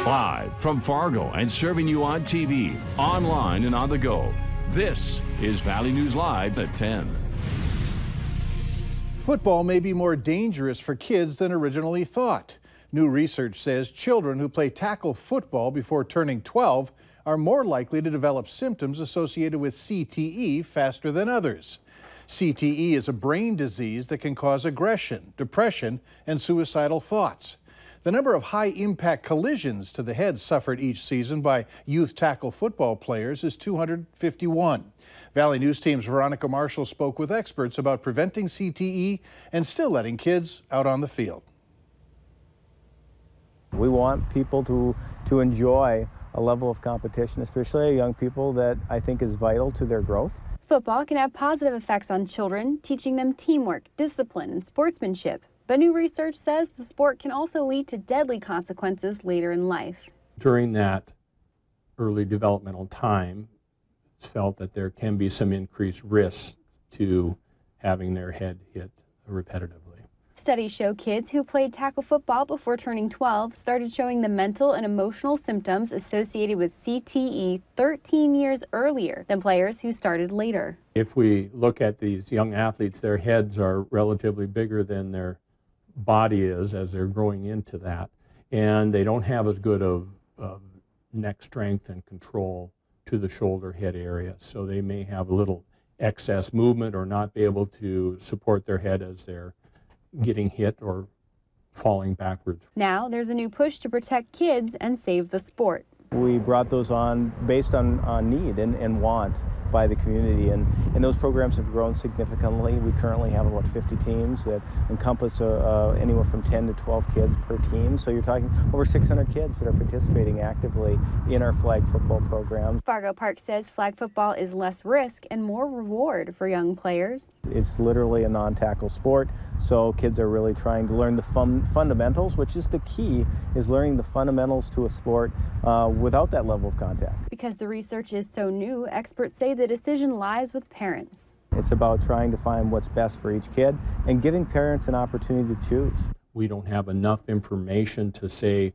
Live from Fargo and serving you on TV, online, and on the go. This is Valley News Live at 10. Football may be more dangerous for kids than originally thought. New research says children who play tackle football before turning 12 are more likely to develop symptoms associated with CTE faster than others. CTE is a brain disease that can cause aggression, depression, and suicidal thoughts. The number of high-impact collisions to the head suffered each season by youth tackle football players is 251. Valley News Team's Veronica Marshall spoke with experts about preventing CTE and still letting kids out on the field. We want people to enjoy a level of competition, especially young people, that I think is vital to their growth. Football can have positive effects on children, teaching them teamwork, discipline, and sportsmanship. But new research says the sport can also lead to deadly consequences later in life. During that early developmental time, it's felt that there can be some increased risks to having their head hit repetitively. Studies show kids who played tackle football before turning 12 started showing the mental and emotional symptoms associated with CTE 13 years earlier than players who started later. If we look at these young athletes, their heads are relatively bigger than their body is as they're growing into that, and they don't have as good of neck strength and control to the shoulder head area, so they may have a little excess movement or not be able to support their head as they're getting hit or falling backwards. Now there's a new push to protect kids and save the sport. We brought those on based on need and want by the community, and those programs have grown significantly. We currently have about 50 teams that encompass anywhere from 10 to 12 kids per team, so you're talking over 600 kids that are participating actively in our flag football program. Fargo Park says flag football is less risk and more reward for young players. It's literally a non-tackle sport, so kids are really trying to learn the fundamentals, which is the key, is learning the fundamentals to a sport without that level of contact. Because the research is so new, experts say the decision lies with parents. It's about trying to find what's best for each kid and giving parents an opportunity to choose. We don't have enough information to say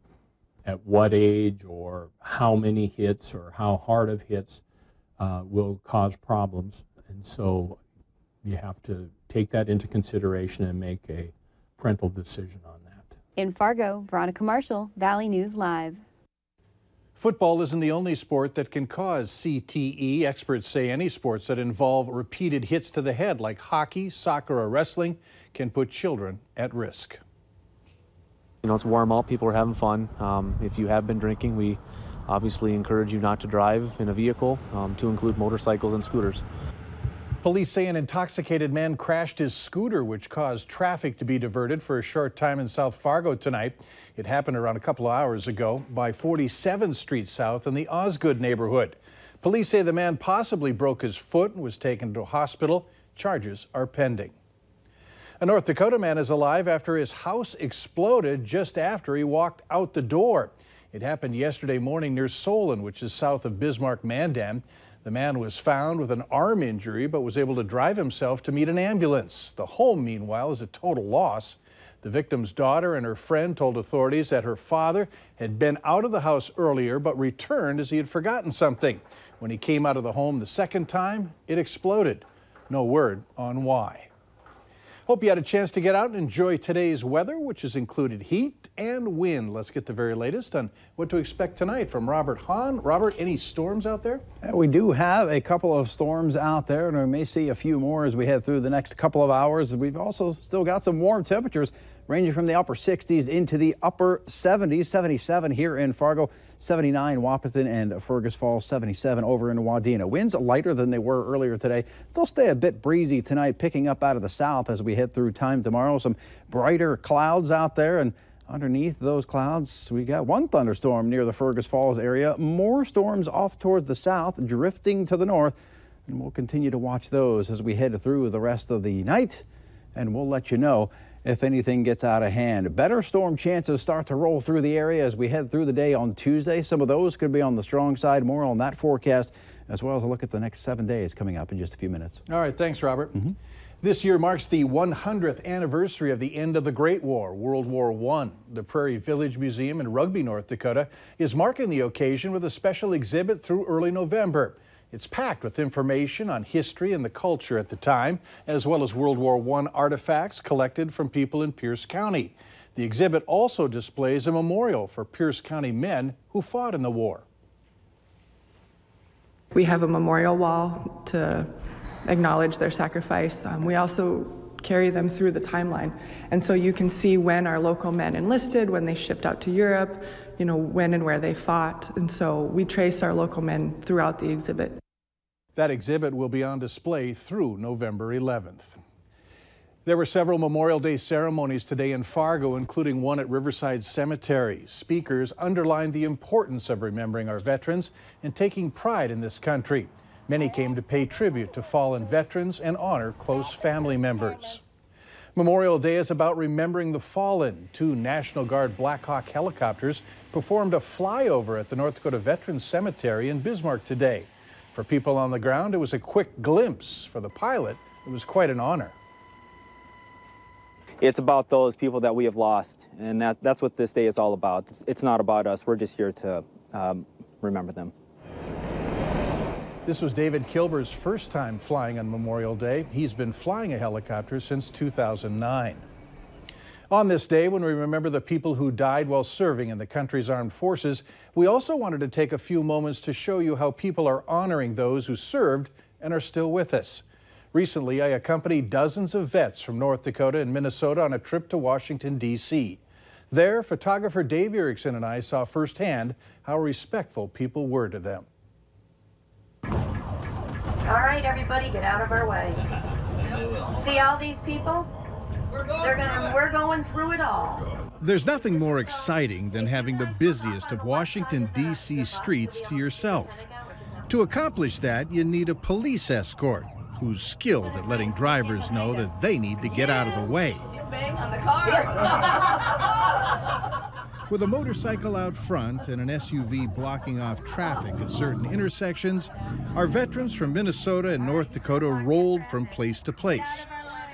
at what age or how many hits or how hard of hits will cause problems, and so you have to take that into consideration and make a parental decision on that. In Fargo, Veronica Marshall, Valley News Live. Football isn't the only sport that can cause CTE. Experts say any sports that involve repeated hits to the head, like hockey, soccer, or wrestling, can put children at risk. You know, it's warm out, people are having fun. If you have been drinking, we obviously encourage you not to drive in a vehicle, to include motorcycles and scooters. Police say an intoxicated man crashed his scooter, which caused traffic to be diverted for a short time in South Fargo tonight. It happened around a couple of hours ago by 47th Street South in the Osgood neighborhood. Police say the man possibly broke his foot and was taken to a hospital. Charges are pending. A North Dakota man is alive after his house exploded just after he walked out the door. It happened yesterday morning near Solon, which is south of Bismarck-Mandan. The man was found with an arm injury but was able to drive himself to meet an ambulance. The home, meanwhile, is a total loss. The victim's daughter and her friend told authorities that her father had been out of the house earlier but returned as he had forgotten something. When he came out of the home the second time, it exploded. No word on why. Hope you had a chance to get out and enjoy today's weather, which has included heat and wind. Let's get the very latest on what to expect tonight from Robert Hahn. Robert, any storms out there? We do have a couple of storms out there, and we may see a few more as we head through the next couple of hours. We've also still got some warm temperatures ranging from the upper 60s into the upper 70s, 77 here in Fargo, 79 Wahpeton and Fergus Falls, 77 over in Wadena. Winds lighter than they were earlier today. They'll stay a bit breezy tonight, picking up out of the south as we head through time tomorrow. Some brighter clouds out there, and underneath those clouds, we got one thunderstorm near the Fergus Falls area. More storms off toward the south, drifting to the north, and we'll continue to watch those as we head through the rest of the night, and we'll let you know if anything gets out of hand. Better storm chances start to roll through the area as we head through the day on Tuesday. Some of those could be on the strong side. More on that forecast, as well as a look at the next 7 days coming up in just a few minutes. All right, thanks, Robert. This year marks the 100th anniversary of the end of the Great War, World War I. The Prairie Village Museum in Rugby, North Dakota is marking the occasion with a special exhibit through early November. It's packed with information on history and the culture at the time, as well as World War I artifacts collected from people in Pierce County. The exhibit also displays a memorial for Pierce County men who fought in the war. We have a memorial wall to acknowledge their sacrifice. We also carry them through the timeline. And so you can see when our local men enlisted, when they shipped out to Europe, when and where they fought. And so we trace our local men throughout the exhibit. That exhibit will be on display through November 11th. There were several Memorial Day ceremonies today in Fargo, including one at Riverside Cemetery. Speakers underlined the importance of remembering our veterans and taking pride in this country. Many came to pay tribute to fallen veterans and honor close family members. Memorial Day is about remembering the fallen. 2 National Guard Black Hawk helicopters performed a flyover at the North Dakota Veterans Cemetery in Bismarck today. For people on the ground, it was a quick glimpse. For the pilot, it was quite an honor. It's about those people that we have lost, and that's what this day is all about. It's not about us. We're just here to remember them. This was David Kilber's first time flying on Memorial Day. He's been flying a helicopter since 2009. On this day, when we remember the people who died while serving in the country's armed forces, we also wanted to take a few moments to show you how people are honoring those who served and are still with us. Recently, I accompanied dozens of vets from North Dakota and Minnesota on a trip to Washington, D.C. There, photographer Dave Erickson and I saw firsthand how respectful people were to them. All right, everybody, get out of our way. See all these people? We're going through it all. There's nothing more exciting than having the busiest of Washington, D.C. streets to yourself. To accomplish that, you need a police escort who's skilled at letting drivers know that they need to get out of the way. Bang on the car. With a motorcycle out front and an SUV blocking off traffic at certain intersections, our veterans from Minnesota and North Dakota rolled from place to place.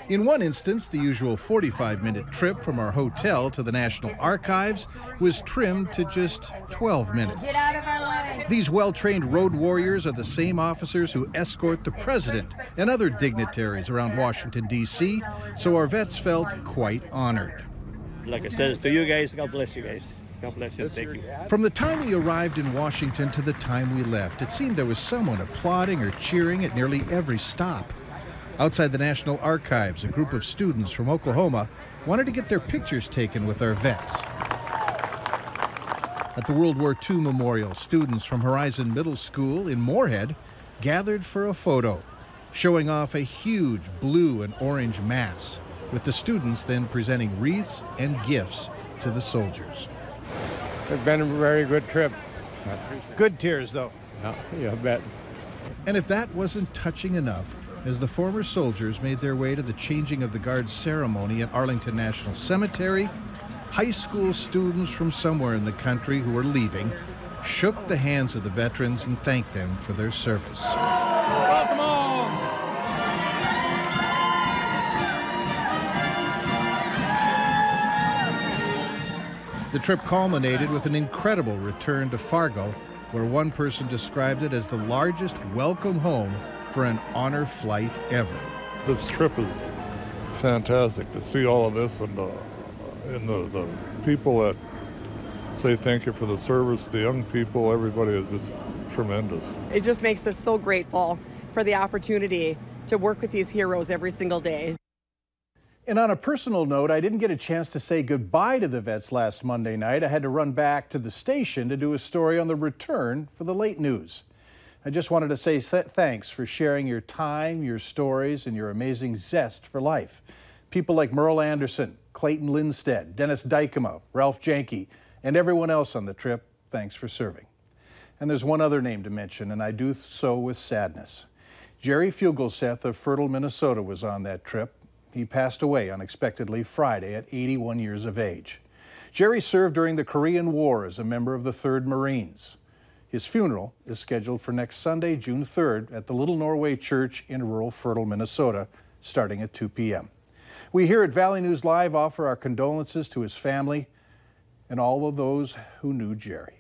In one instance, the usual 45-minute trip from our hotel to the National Archives was trimmed to just 12 minutes. Get out of our way. These well-trained road warriors are the same officers who escort the president and other dignitaries around Washington, D.C., so our vets felt quite honored. Like I said, it's to you guys, God bless you guys. God bless you, thank you. From the time we arrived in Washington to the time we left, it seemed there was someone applauding or cheering at nearly every stop. Outside the National Archives, a group of students from Oklahoma wanted to get their pictures taken with our vets. At the World War II Memorial, students from Horizon Middle School in Moorhead gathered for a photo, showing off a huge blue and orange mass, with the students then presenting wreaths and gifts to the soldiers. It's been a very good trip. Good tears, though. Yeah, I bet. And if that wasn't touching enough, as the former soldiers made their way to the changing of the guard ceremony at Arlington National Cemetery, high school students from somewhere in the country who were leaving shook the hands of the veterans and thanked them for their service. Welcome on! The trip culminated with an incredible return to Fargo, where one person described it as the largest welcome home for an honor flight ever. This trip is fantastic to see all of this, and the people that say thank you for the service, the young people, everybody is just tremendous. It just makes us so grateful for the opportunity to work with these heroes every single day. And on a personal note, I didn't get a chance to say goodbye to the vets last Monday night. I had to run back to the station to do a story on the return for the late news. I just wanted to say thanks for sharing your time, your stories, and your amazing zest for life. People like Merle Anderson, Clayton Lindstedt, Dennis Dykema, Ralph Janke, and everyone else on the trip, thanks for serving. And there's one other name to mention, and I do so with sadness. Jerry Fugelseth of Fertile, Minnesota was on that trip. He passed away unexpectedly Friday at 81 years of age. Jerry served during the Korean War as a member of the 3rd Marines. His funeral is scheduled for next Sunday, June 3rd, at the Little Norway Church in rural Fertile, Minnesota, starting at 2 p.m. We here at Valley News Live offer our condolences to his family and all of those who knew Jerry.